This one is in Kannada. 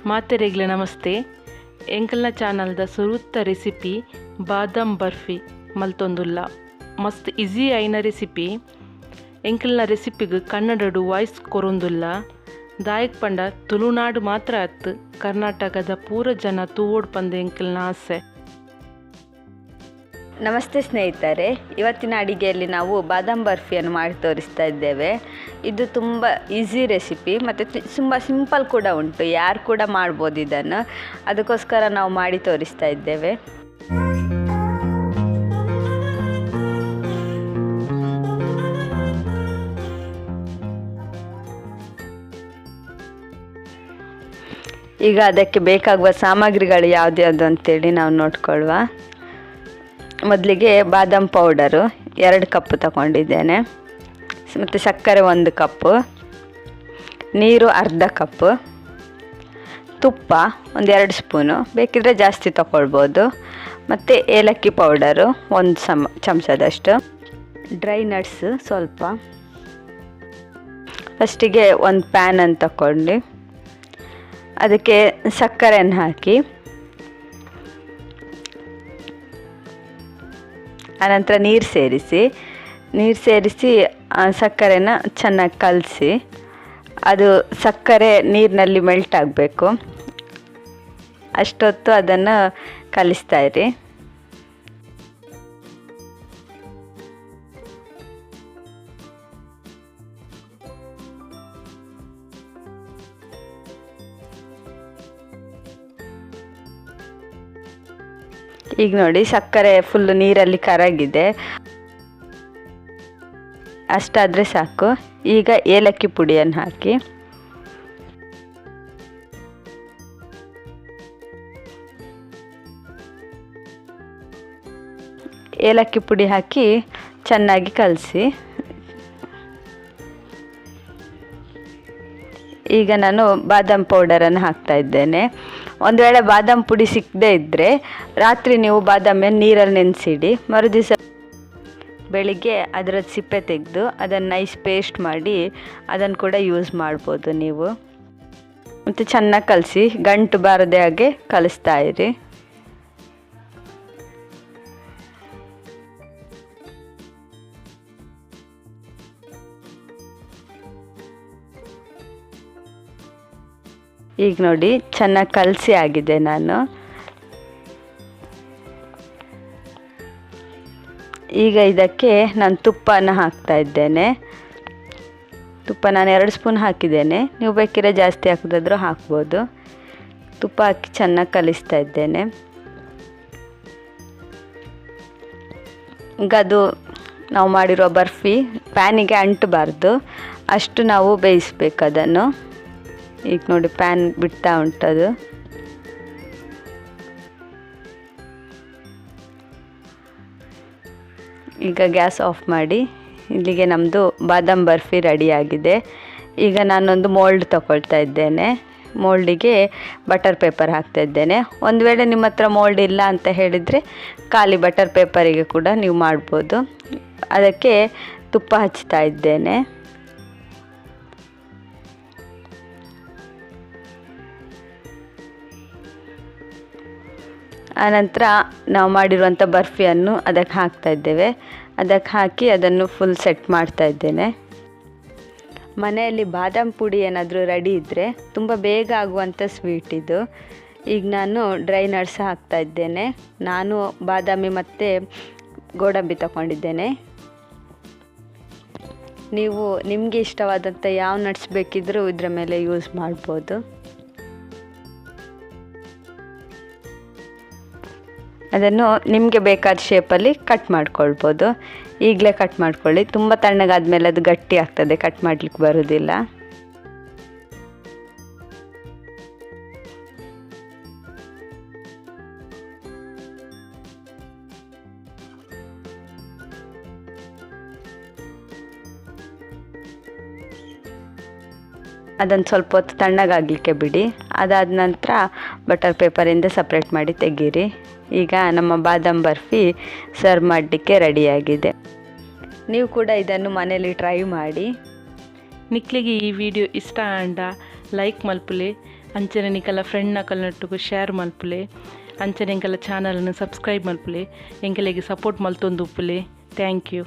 ಮಾತೆರೆಗ್ಲೆ ನಮಸ್ತೆ. ಎಂಕಲ್ನ ಚಾನಲ್ದ ಸುರುತ್ತ ರೆಸಿಪಿ ಬಾದಾಮ್ ಬರ್ಫಿ ಮಲ್ತೊಂದುಲ್ಲ. ಮಸ್ತ್ ಈಸಿ ಐನ ರೆಸಿಪಿ. ಎಂಕಲ್ನ ರೆಸಿಪಿಗೆ ಕನ್ನಡಡು ವಾಯ್ಸ್ ಕೊರೊಂದುಲ್ಲ. ದಾಯಕ್ ಪಂಡ ತುಳುನಾಡು ಮಾತ್ರ ಅತ್ತು, ಕರ್ನಾಟಕದ ಪೂರ ಜನ ತೂವೋಡು ಪಂದ ಎಂಕಲ್ನ ಆಸೆ. ನಮಸ್ತೆ ಸ್ನೇಹಿತರೆ, ಇವತ್ತಿನ ಅಡಿಗೆಯಲ್ಲಿ ನಾವು ಬಾದಾಮ್ ಬರ್ಫಿಯನ್ನು ಮಾಡಿ ತೋರಿಸ್ತಾ ಇದ್ದೇವೆ. ಇದು ತುಂಬ ಈಸಿ ರೆಸಿಪಿ ಮತ್ತು ತುಂಬ ಸಿಂಪಲ್ ಕೂಡ ಉಂಟು, ಯಾರು ಕೂಡ ಮಾಡ್ಬೋದು ಇದನ್ನು. ಅದಕ್ಕೋಸ್ಕರ ನಾವು ಮಾಡಿ ತೋರಿಸ್ತಾ ಇದ್ದೇವೆ. ಈಗ ಅದಕ್ಕೆ ಬೇಕಾಗುವ ಸಾಮಗ್ರಿಗಳು ಯಾವ್ದು ಅಂತೇಳಿ ನಾವು ನೋಡ್ಕೊಳ್ಳುವ. ಮೊದಲಿಗೆ ಬಾದಾಮ್ ಪೌಡರು 2 ಕಪ್ ತಗೊಂಡಿದ್ದೇನೆ, ಮತ್ತು ಸಕ್ಕರೆ 1 ಕಪ್ಪು, ನೀರು ಅರ್ಧ ಕಪ್ಪು, ತುಪ್ಪ 1-2 ಸ್ಪೂನು, ಬೇಕಿದ್ರೆ ಜಾಸ್ತಿ ತಗೊಳ್ಬೋದು, ಮತ್ತು ಏಲಕ್ಕಿ ಪೌಡರು 1 ಚಮಚದಷ್ಟು, ಡ್ರೈ ನಟ್ಸ್ ಸ್ವಲ್ಪ. ಫಸ್ಟಿಗೆ ಒಂದು ಪ್ಯಾನನ್ನು ತಗೊಂಡು ಅದಕ್ಕೆ ಸಕ್ಕರೆಯನ್ನು ಹಾಕಿ, ಆನಂತರ ನೀರು ಸೇರಿಸಿ ಸಕ್ಕರೆನ ಚೆನ್ನಾಗಿ ಕಲಸಿ, ಅದು ಸಕ್ಕರೆ ನೀರಿನಲ್ಲಿ ಮೆಲ್ಟ್ ಆಗಬೇಕು, ಅಷ್ಟೊತ್ತು ಅದನ್ನು ಕಲಿಸ್ತಾ ಇರಿ. ಈಗ ನೋಡಿ, ಸಕ್ಕರೆ ಫುಲ್ಲು ನೀರಲ್ಲಿ ಕರಗಿದೆ, ಅಷ್ಟಾದರೆ ಸಾಕು. ಈಗ ಏಲಕ್ಕಿ ಪುಡಿಯನ್ನು ಹಾಕಿ, ಏಲಕ್ಕಿ ಪುಡಿ ಹಾಕಿ ಚೆನ್ನಾಗಿ ಕಲಸಿ. ಈಗ ನಾನು ಬಾದಾಮ್ ಪೌಡರನ್ನು ಹಾಕ್ತಾ ಇದ್ದೇನೆ. ಒಂದು ವೇಳೆ ಬಾದಾಮ್ ಪುಡಿ ಸಿಕ್ಕದೇ ಇದ್ದರೆ ರಾತ್ರಿ ನೀವು ಬಾದಾಮಿಯನ್ನು ನೀರಲ್ಲಿ ನೆನೆಸಿಡಿ, ಮರುದಿವಸ ಬೆಳಿಗ್ಗೆ ಅದರ ಸಿಪ್ಪೆ ತೆಗೆದು ಅದನ್ನು ನೈಸ್ ಪೇಸ್ಟ್ ಮಾಡಿ ಅದನ್ನು ಕೂಡ ಯೂಸ್ ಮಾಡ್ಬೋದು ನೀವು. ಮತ್ತು ಚೆನ್ನಾಗಿ ಕಲಸಿ, ಗಂಟು ಬಾರದೆ ಹಾಗೆ ಕಲಿಸ್ತಾ ಇರಿ. ಈಗ ನೋಡಿ, ಚೆನ್ನಾಗಿ ಕಲಸಿ ಆಗಿದೆ. ನಾನು ಈಗ ಇದಕ್ಕೆ ತುಪ್ಪನ ಹಾಕ್ತಾ ಇದ್ದೇನೆ. ತುಪ್ಪ ನಾನು 2 ಸ್ಪೂನ್ ಹಾಕಿದ್ದೇನೆ, ನೀವು ಬೇಕಿದ್ರೆ ಜಾಸ್ತಿ ಹಾಕಿದ್ರೂ ಹಾಕ್ಬೋದು. ತುಪ್ಪ ಹಾಕಿ ಚೆನ್ನಾಗಿ ಕಲಿಸ್ತಾ ಇದ್ದೇನೆ. ಈಗ ಅದು ನಾವು ಮಾಡಿರೋ ಬರ್ಫಿ ಪ್ಯಾನಿಗೆ ಅಂಟಬಾರ್ದು, ಅಷ್ಟು ನಾವು ಬೇಯಿಸ್ಬೇಕು ಅದನ್ನು. ಈಗ ನೋಡಿ, ಪ್ಯಾನ್ ಬಿಡ್ತಾ ಉಂಟದು. ಈಗ ಗ್ಯಾಸ್ ಆಫ್ ಮಾಡಿ. ಇಲ್ಲಿಗೆ ನಮ್ಮದು ಬಾದಾಮ್ ಬರ್ಫಿ ರೆಡಿಯಾಗಿದೆ. ಈಗ ನಾನೊಂದು ಮೋಲ್ಡ್ ತಗೊಳ್ತಾ ಇದ್ದೇನೆ. ಮೋಲ್ಡಿಗೆ ಬಟರ್ ಪೇಪರ್ ಹಾಕ್ತಾ ಇದ್ದೇನೆ. ಒಂದು ವೇಳೆ ನಿಮ್ಮ ಹತ್ರ ಮೋಲ್ಡ್ ಇಲ್ಲ ಅಂತ ಹೇಳಿದರೆ ಖಾಲಿ ಬಟರ್ ಪೇಪರಿಗೆ ಕೂಡ ನೀವು ಮಾಡ್ಬೋದು. ಅದಕ್ಕೆ ತುಪ್ಪ ಹಚ್ತಾ ಇದ್ದೇನೆ. ಆನಂತರ ನಾವು ಮಾಡಿರುವಂಥ ಬರ್ಫಿಯನ್ನು ಅದಕ್ಕೆ ಹಾಕ್ತಾ ಇದ್ದೇವೆ. ಅದಕ್ಕೆ ಹಾಕಿ ಅದನ್ನು ಫುಲ್ ಸೆಟ್ ಮಾಡ್ತಾ ಇದ್ದೇನೆ. ಮನೆಯಲ್ಲಿ ಬಾದಾಮ್ ಪುಡಿ ಏನಾದರೂ ರೆಡಿ ಇದ್ದರೆ ತುಂಬ ಬೇಗ ಆಗುವಂಥ ಸ್ವೀಟ್ ಇದು. ಈಗ ನಾನು ಡ್ರೈ ನಟ್ಸ್ ಹಾಕ್ತಾ ಇದ್ದೇನೆ. ನಾನು ಬಾದಾಮಿ ಮತ್ತು ಗೋಡಂಬಿ ತಗೊಂಡಿದ್ದೇನೆ. ನೀವು ನಿಮಗೆ ಇಷ್ಟವಾದಂಥ ಯಾವ ನಟ್ಸ್ ಬೇಕಿದ್ದರೂ ಇದರ ಮೇಲೆ ಯೂಸ್ ಮಾಡ್ಬೋದು. ಅದನ್ನು ನಿಮಗೆ ಬೇಕಾದ ಶೇಪಲ್ಲಿ ಕಟ್ ಮಾಡ್ಕೊಳ್ಬೋದು. ಈಗಲೇ ಕಟ್ ಮಾಡ್ಕೊಳ್ಳಿ, ತುಂಬ ತಣ್ಣಗಾದ್ಮೇಲೆ ಅದು ಗಟ್ಟಿ ಆಗ್ತದೆ, ಕಟ್ ಮಾಡಲಿಕ್ಕೆ ಬರೋದಿಲ್ಲ. ಅದನ್ನು ಸ್ವಲ್ಪ ಹೊತ್ತು ತಣ್ಣಗಾಗಲಿಕ್ಕೆ ಬಿಡಿ. ಅದಾದ ನಂತರ ಬಟರ್ ಪೇಪರಿಂದ ಸಪ್ರೇಟ್ ಮಾಡಿ ತೆಗೀರಿ. ಈಗ ನಮ್ಮ ಬಾದಾಮ್ ಬರ್ಫಿ ಸರ್ವ್ ಮಾಡಲಿಕ್ಕೆ ರೆಡಿಯಾಗಿದೆ. ನೀವು ಕೂಡ ಇದನ್ನು ಮನೆಯಲ್ಲಿ ಟ್ರೈ ಮಾಡಿ. ನಿಕ್ಲಿಗೆ ಈ ವಿಡಿಯೋ ಇಷ್ಟ ಆಂಡ ಲೈಕ್ ಮಲ್ಪುಲೆ, ಅಂಚನೆ ನಿಕಲ ಫ್ರೆಂಡ್ನ ಕಲ್ನಟ್ಟುಗು ಶೇರ್ ಮಲ್ಪುಲೆ. ಅಂಚನೆ ಎಂಕಲ ಚಾನಲ್ನ ಸಬ್ಸ್ಕ್ರೈಬ್ ಮಲ್ಪುಲೆ. ಎಂಕಲೆಗೆ ಸಪೋರ್ಟ್ ಮಲ್ತೊಂದು ಉಪ್ಪುಲೆ. Thank you.